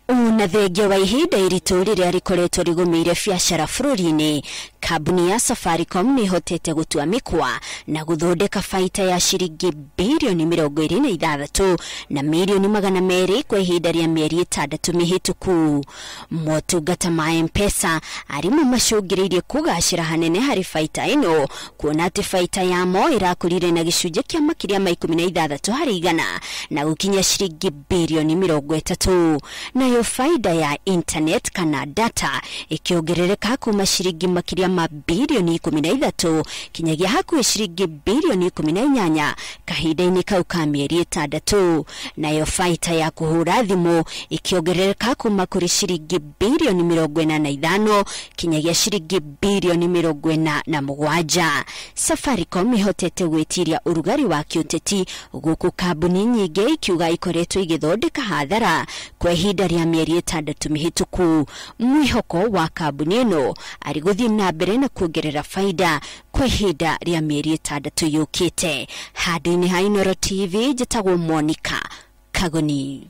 Una thegio wa ihinda iritu riria rikoretwo rigumire biacara bururi-ini, kambuni ya Safaricom ni hotete gutua mikwa na guthondeka faita ya shiringi bilioni 26 na milioni 200 kwa ihinda ria mieri 6 mihituku. Motungata ma M-Pesa arimu macungiriirie kugacira hanene hari faita ino, kuona ati faita yamo irakurire na gicunje kia makiria ma 16 hari igana na gukinya shiringi bilioni 30. Nayo faida ya internet kana data ikiongerereka kuma shiringi makiria ma bilioni 13 kinyagia hakuhi shiringi bilioni 18 kahinda-ini kau ka mieri 6. Nayo faita ya kuhura thimu ikiongerereka kuma kuri shiringi bilioni 45 kinyagia shiringi bilioni 47. Safaricom ihotete gwitiria urugari wa kiuteti guku kambuni nyingi ikiuga ikoretwo igithondeka hathara kwa ihinda ria mieri 6 mihituku. Mwihoko wa kambuni ino ari guthii na mbere na kuongerera faida kwa ihinda ria mieri 6 yukite. Handũ-inĩ ha Inooro TV njĩtagwo Monica Kagoni.